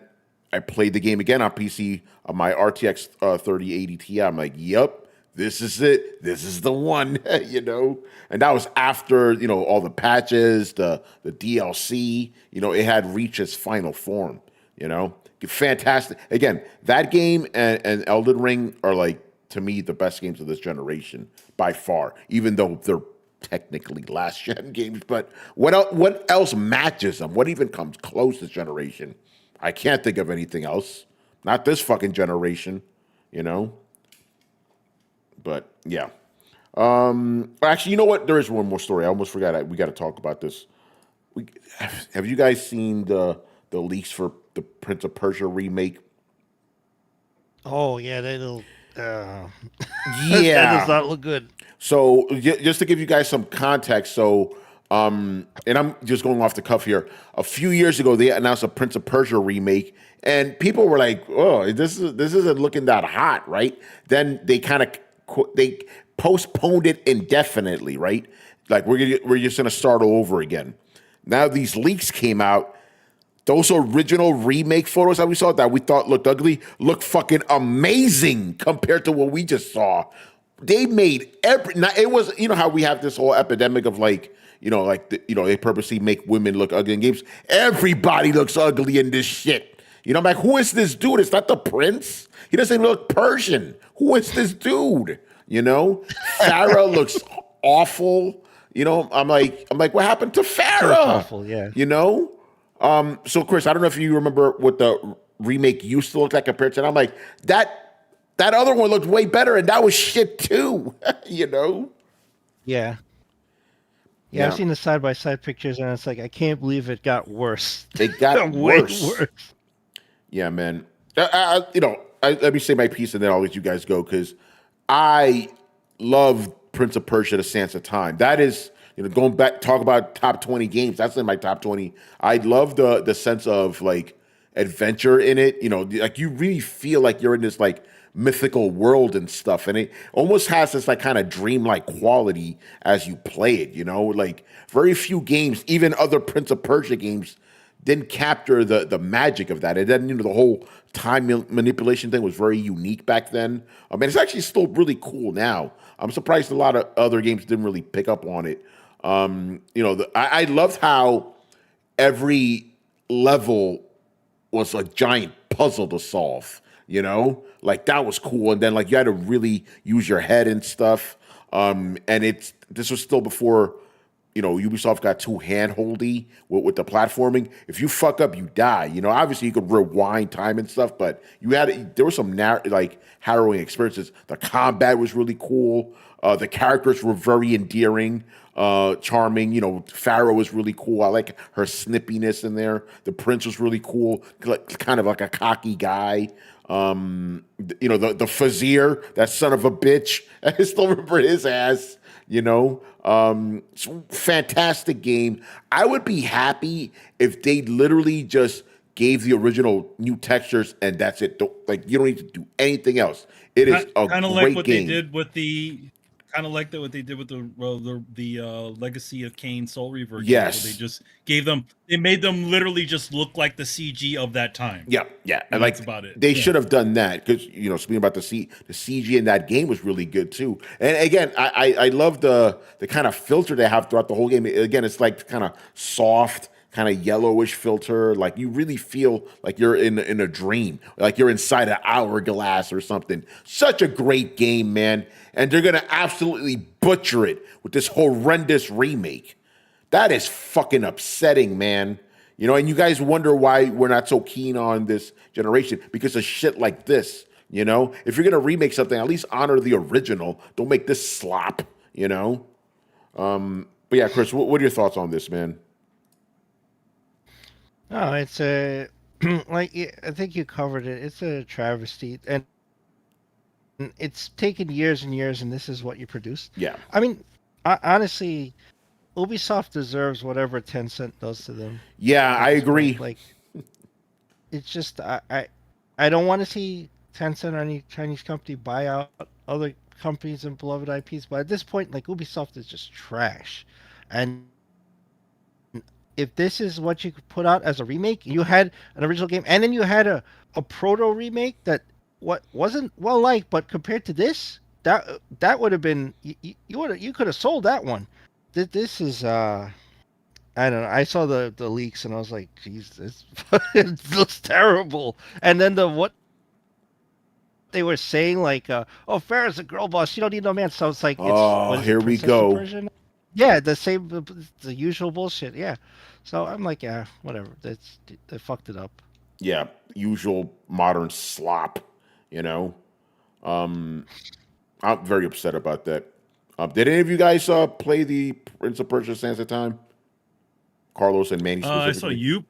I played the game again on PC on my RTX 3080 Ti. I'm like, yep, this is it. This is the one, you know? And that was after, you know, all the patches, the DLC, you know, it had reached its final form, you know? Fantastic. Again, that game and Elden Ring are like, to me, the best games of this generation by far, even though they're technically last gen games. But what else matches them? What even comes close this generation? I can't think of anything else. Not this fucking generation, you know? But yeah. Actually, you know what? There is one more story. I almost forgot. We got to talk about this. Have you guys seen the leaks for the Prince of Persia remake? Oh yeah, that'll. Yeah, That does not look good. So just to give you guys some context, so and I'm just going off the cuff here. A few years ago, they announced a Prince of Persia remake, and people were like, "Oh, this isn't looking that hot, right?" Then they they postponed it indefinitely, right? Like we're just gonna start all over again. Now these leaks came out. Those original remake photos that we saw that we thought looked ugly look fucking amazing compared to what we just saw. They made it was, you know how we have this whole epidemic of like, you know, like they purposely make women look ugly in games. Everybody looks ugly in this shit. You know, I'm like, who is this dude? It's not the prince. He doesn't look Persian. Who is this dude? You know, Farah looks awful. You know, I'm like, what happened to Farah? Awful, yeah. You know. So Chris, I don't know if you remember what the remake used to look like compared to now. I'm like, that other one looked way better, and that was shit too. You know? Yeah. Yeah, I've seen the side-by-side pictures, and it's like, I can't believe it got worse. It got way worse. Yeah, man. Let me say my piece, and then I'll let you guys go, because I love Prince of Persia: The Sands of Time. That is, you know, going back, talk about top 20 games. That's in my top 20. I love the sense of like adventure in it. You know, like you really feel like you're in this like mythical world and stuff, and it almost has this like kind of dreamlike quality as you play it. You know, like very few games, even other Prince of Persia games, didn't capture the magic of that. And then, you know, the whole time manipulation thing was very unique back then. I mean, it's actually still really cool now. I'm surprised a lot of other games didn't really pick up on it. You know, I loved how every level was a giant puzzle to solve, you know? Like, that was cool. And then, like, you had to really use your head and stuff. And this was still before, you know, Ubisoft got too hand-holdy with the platforming. If you fuck up, you die. You know, obviously you could rewind time and stuff, but there were some harrowing experiences. The combat was really cool. The characters were very endearing, charming. You know, Pharaoh was really cool. I like her snippiness in there. The prince was really cool, kind of like a cocky guy. You know, the Vizier, that son of a bitch. I still remember his ass. You know, fantastic game. I would be happy if they literally just gave the original new textures and that's it. You don't need to do anything else. It is a kind of great like what game. they did with the what they did with the Legacy of Kain Soul Reaver game. Yes, They made them literally just look like the CG of that time. Yeah, and like that's about it. They should have done that because, you know, speaking about the CG in that game was really good too. And again, I love the kind of filter they have throughout the whole game. Again, it's like kind of soft, kind of yellowish filter. Like you really feel like you're in a dream, like you're inside an hourglass or something. Such a great game, man. And they're gonna absolutely butcher it with this horrendous remake. That is fucking upsetting, man. You know, and you guys wonder why we're not so keen on this generation because of shit like this. You know, if you're gonna remake something, at least honor the original. Don't make this slop. You know. But yeah, Chris, what are your thoughts on this, man? No, it's a I think you covered it. It's a travesty, and it's taken years and years, and this is what you produced. Yeah. I mean, honestly, Ubisoft deserves whatever Tencent does to them. Yeah, I agree. Like, it's just I don't want to see Tencent or any Chinese company buy out other companies and beloved IPs, but at this point, like Ubisoft is just trash, and if this is what you could put out as a remake, you had an original game, and then you had a proto remake that wasn't well liked, but compared to this, that would have been you could have sold that one. This is I don't know. I saw the leaks and I was like, "Jeez, it looks terrible." And then what they were saying, like, "Oh, Farrah's a girl boss. You don't need no man." So it's like, here we go. Yeah, the same, the usual bullshit. Yeah. So I'm like, yeah, whatever. They fucked it up. Yeah, usual modern slop. You know, I'm very upset about that. Did any of you guys play the Prince of Persia: Sands of Time? Carlos and Manny specifically? I saw you.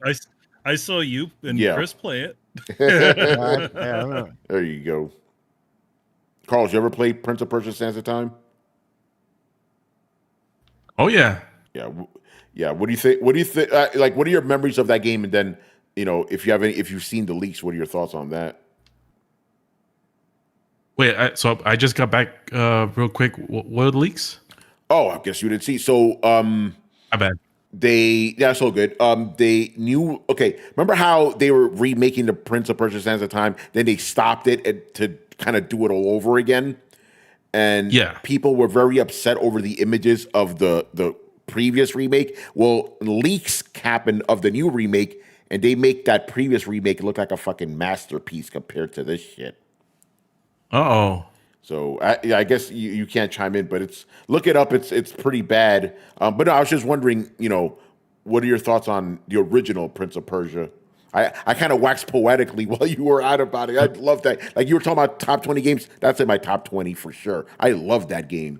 I saw you and Chris play it. There you go. Carlos, you ever played Prince of Persia: Sands of Time? Oh yeah. Yeah. What do you think? What do you think? Like, what are your memories of that game? And then, you know, if you've seen the leaks, what are your thoughts on that? Wait, so I just got back real quick. What are the leaks? Oh, I guess you didn't see. So, My bad. That's so good. Okay. Remember how they were remaking the Prince of Persia: Sands of Time? Then they stopped it to kind of do it all over again. And people were very upset over the images of the previous remake. Well, leaks happened of the new remake, and they make that previous remake look like a fucking masterpiece compared to this shit. Uh-oh. So I guess you can't chime in, but look it up. It's pretty bad. But no, I was just wondering, you know, what are your thoughts on the original Prince of Persia? I kind of waxed poetically while you were out about it. I love that. Like you were talking about top 20 games. That's in my top 20 for sure. I love that game.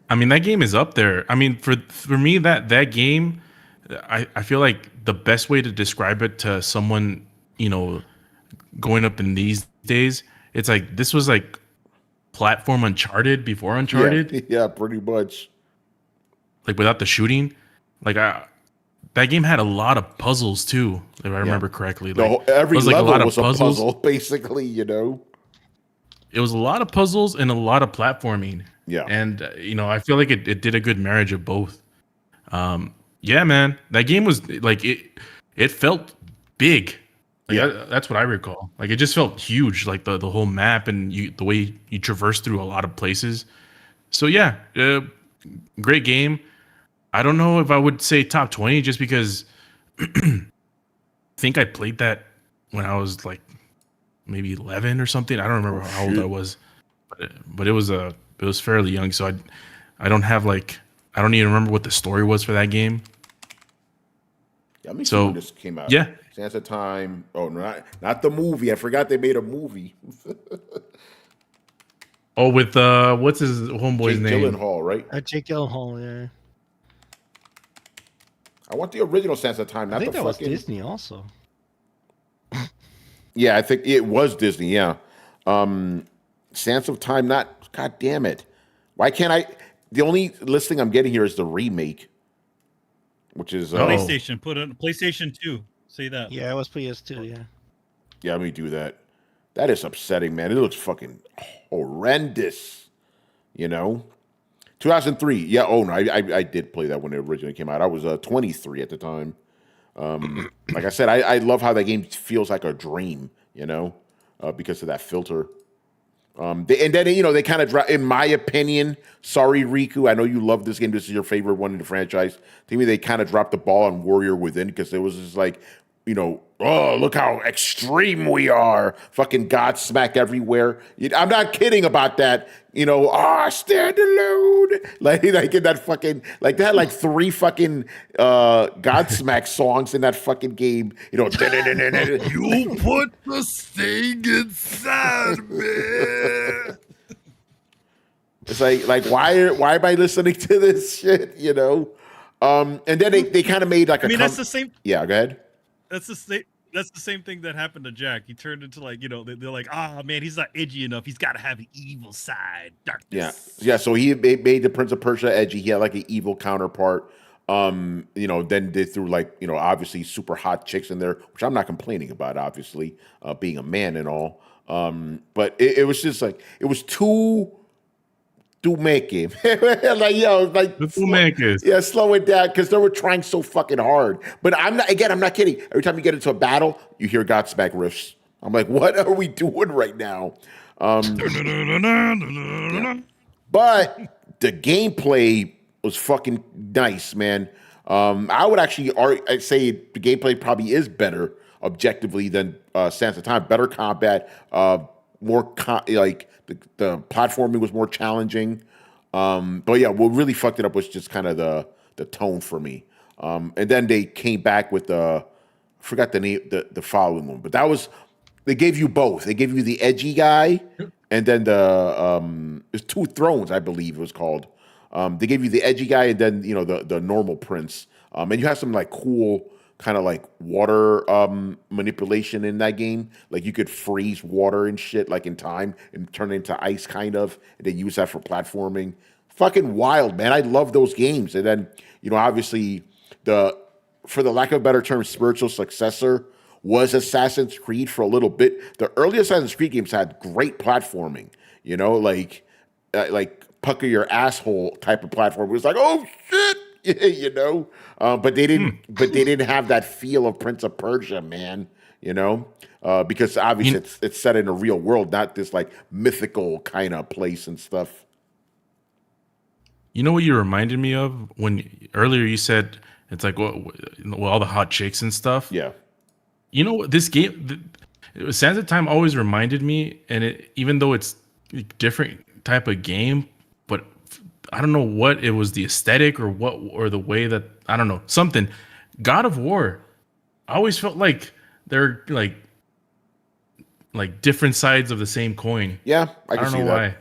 I mean, that game is up there. I mean, for me, that game, I feel like the best way to describe it to someone, you know, going up in these days, it's like this was like platform Uncharted before Uncharted. Yeah, pretty much. Like without the shooting, like that game had a lot of puzzles too, if I remember correctly. Like, every level a lot was of puzzles. A puzzle, basically. You know, it was a lot of puzzles and a lot of platforming. Yeah, and you know, I feel like it did a good marriage of both. Yeah, man, that game was like it felt big. Like, that's what I recall. Like it just felt huge, like the whole map and the way you traverse through a lot of places. So yeah, great game. I don't know if I would say top 20 just because I think I played that when I was like maybe 11 or something. I don't remember how old I was, but it was fairly young. So I don't have like I don't even remember what the story was for that game. Yeah, let me see when this came out. Yeah. Sands of Time. Oh, not the movie. I forgot they made a movie. Oh, with what's his homeboy's name? Jake Gyllenhaal, right? Jake Gyllenhaal, yeah. I want the original Sands of Time, not I think the that fucking... was Disney also. Yeah, I think it was Disney, yeah. Sands of Time, not... God damn it. Why can't I... The only listing I'm getting here is the remake, which is... PlayStation. Put in PlayStation 2. Say that. Yeah, it was PS2, yeah. Yeah, let me do that. That is upsetting, man. It looks fucking horrendous, you know? 2003. Yeah, oh, no, I did play that when it originally came out. I was 23 at the time. Like I said, I love how that game feels like a dream, you know, because of that filter. And then, you know, they kind of, in my opinion, sorry, Riku, I know you love this game. This is your favorite one in the franchise. To me, they kind of dropped the ball on Warrior Within because it was just like, oh, look how extreme we are. Fucking Godsmack everywhere. I'm not kidding about that. Stand alone. Like in that fucking, like they had like 3 fucking Godsmack songs in that fucking game. You put the thing inside me. It's like why am I listening to this shit? And then they kind of made like that's the same. Yeah, go ahead. That's the same thing that happened to Jack. He turned into like, they're like, man, he's not edgy enough. He's got to have an evil side, darkness. Yeah. So he made the Prince of Persia edgy. He had like an evil counterpart. Then they threw like, obviously super hot chicks in there, which I'm not complaining about, obviously, being a man and all. But it was just like, it was too make it. Slow it down because they were trying so fucking hard. But I'm not kidding. Every time you get into a battle, you hear Godsmack riffs. I'm like, what are we doing right now? Yeah. But the gameplay was fucking nice, man. I would actually I'd say the gameplay probably is better objectively than Sands of Time. Better combat, more the platforming was more challenging. But yeah, what really fucked it up was just kind of the tone for me. And then they came back with I forgot the name, the following one, but they gave you both. They gave you the edgy guy, and then there's 2 Thrones, I believe it was called. They gave you the edgy guy, and then the normal prince. And you have some like cool kind of like water manipulation in that game. Like you could freeze water and shit like in time and turn it into ice kind of, and then use that for platforming. Fucking wild, man. I love those games. And then, obviously for the lack of a better term, spiritual successor was Assassin's Creed for a little bit. The early Assassin's Creed games had great platforming, like pucker your asshole type of platform. It was like, oh shit. But they didn't have that feel of Prince of Persia, man. Because obviously it's set in a real world, not this like mythical kind of place and stuff. You know what you reminded me of when earlier you said it's like all the hot chicks and stuff. Yeah. This game, Sands of Time always reminded me, and even though it's a different type of game, but I don't know what it was, the aesthetic or the way that, I don't know, something. God of War, I always felt like they're like different sides of the same coin. Yeah, I can see that. I don't know why.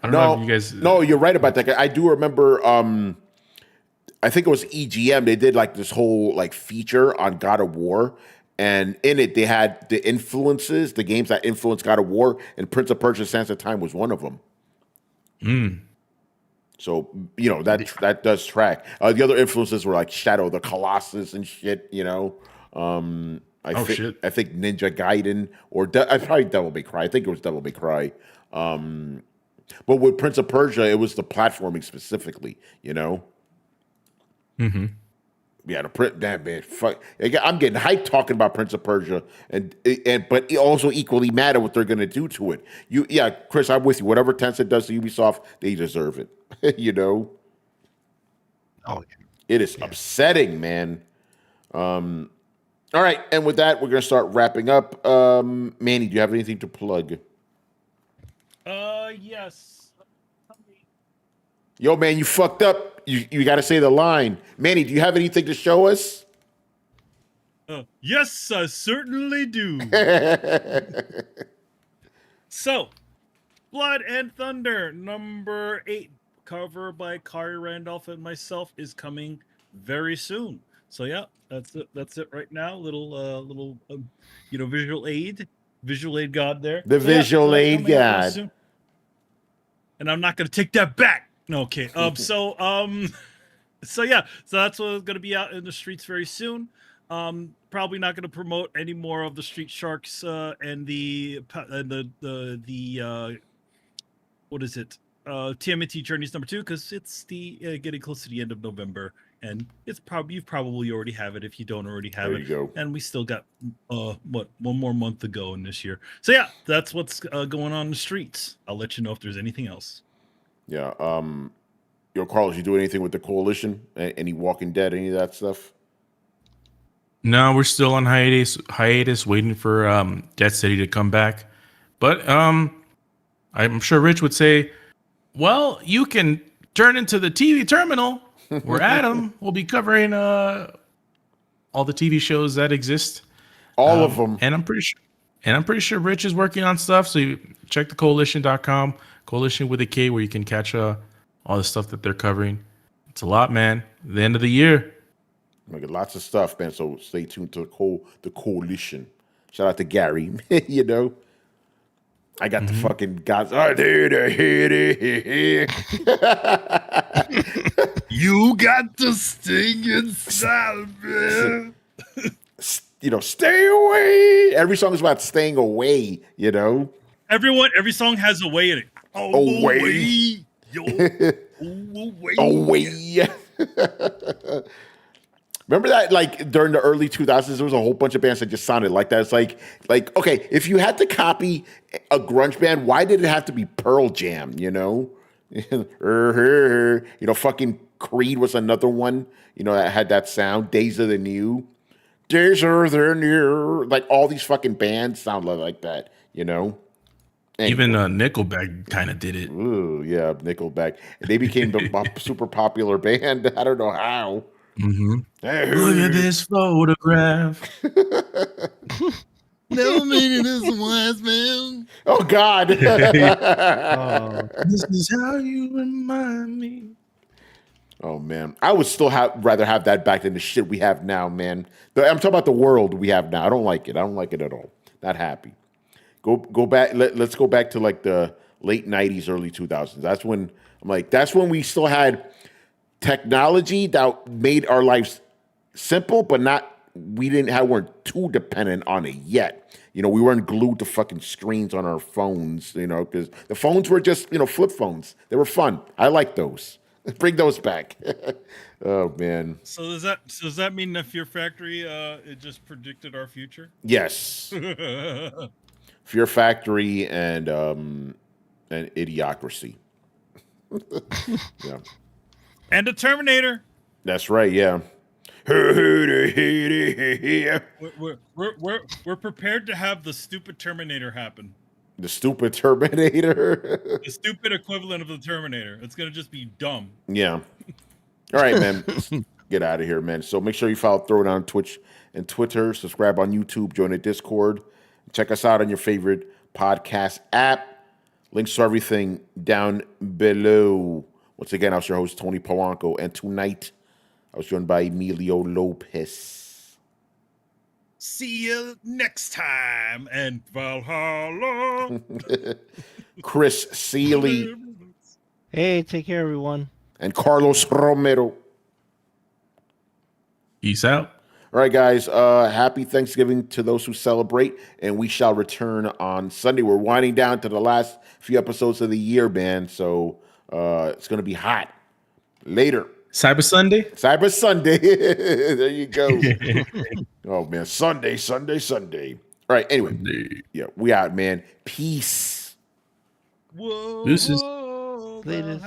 I don't know if you guys. No, you're right about that. I do remember. I think it was EGM. They did like this whole like feature on God of War, and in it they had the influences, the games that influenced God of War, and Prince of Persia: Sands of Time was one of them. So that does track. The other influences were like Shadow of the Colossus and shit. Shit. I think Ninja Gaiden or probably Devil May Cry. I think it was Devil May Cry. But with Prince of Persia, it was the platforming specifically. Mm-hmm. Yeah, damn man, fuck. I'm getting hyped talking about Prince of Persia, but also equally mad at what they're gonna do to it. Chris, I'm with you. Whatever Tencent does to Ubisoft, they deserve it. Oh, yeah. It is upsetting, man. All right, and with that, we're gonna start wrapping up. Manny, do you have anything to plug? Yes. Yo, man, you fucked up. You got to say the line. Manny, do you have anything to show us? Yes, I certainly do. So, Blood and Thunder, number 8, cover by Kari Randolph and myself, is coming very soon. So yeah, that's it. That's it right now. Little visual aid god there. The visual aid god. And I'm not gonna take that back. No, okay. So that's what's gonna be out in the streets very soon. Probably not gonna promote any more of the Street Sharks and the what is it? TMNT Journeys number 2, because it's the getting close to the end of November, and you've probably already have it if you don't already have it. There you go. And we still got one more month to go in this year. So yeah, that's what's going on in the streets. I'll let you know if there's anything else. Yeah. Carlos, you do anything with the Coalition? Any Walking Dead? Any of that stuff? No, we're still on hiatus, waiting for Dead City to come back. But I'm sure Rich would say, well, you can turn into the TV terminal where Adam will be covering all the TV shows that exist. All of them. And I'm pretty sure Rich is working on stuff. So you check the coalition.com, coalition with a K, where you can catch all the stuff that they're covering. It's a lot, man. The end of the year. Like, lots of stuff, man. So stay tuned to the coalition. Shout out to Gary. You know, I got the fucking guys. Oh, dude, You got the sting inside, man. you know, stay away. Every song is about staying away. You know, Every song has a way in it. Away. Yo, away. away. Remember that, like, during the early 2000s, there was a whole bunch of bands that just sounded like that. It's like, okay, if you had to copy a grunge band, why did it have to be Pearl Jam, you know? You know, fucking Creed was another one, you know, that had that sound. Days of the New. Days of the New. Like, all these fucking bands sound like that, you know? Even Nickelback kind of did it. Ooh, yeah, Nickelback. They became the super popular band. I don't know how. Look at this photograph. No meaning is a wise man. Oh, God. This is how you remind me. Oh, man. I would still rather have that back than the shit we have now, man. I'm talking about the world we have now. I don't like it. I don't like it at all. Not happy. Go back. Let's go back to like the late 90s, early 2000s. That's when we still had technology that made our lives simple, but weren't too dependent on it yet. You know, we weren't glued to fucking screens on our phones, you know, because the phones were just, you know, flip phones. They were fun. I like those. Bring those back. Oh, man. So does that mean that Fear Factory it just predicted our future? Yes. Fear Factory and Idiocracy. Yeah. And the Terminator. That's right, yeah. We're prepared to have the stupid Terminator happen. The stupid Terminator. The stupid equivalent of the Terminator. It's gonna just be dumb. Yeah. All right, man. Let's get out of here, man. So make sure you follow Throwdown on Twitch and Twitter. Subscribe on YouTube. Join the Discord. Check us out on your favorite podcast app. Links to everything down below. Once again, I was your host, Tony Polanco, and tonight I was joined by Emilio Lopez. See you next time, and Valhalla. Chris Seeley. Hey, take care, everyone. And Carlos Romero. Peace out. All right, guys. Happy Thanksgiving to those who celebrate, and we shall return on Sunday. We're winding down to the last few episodes of the year, man. So it's going to be hot. Later. Cyber Sunday. Cyber Sunday. There you go. Oh, man. Sunday. All right. Anyway. Sunday. Yeah, we out, man. Peace. Whoa. Deuces. Whoa, Latest.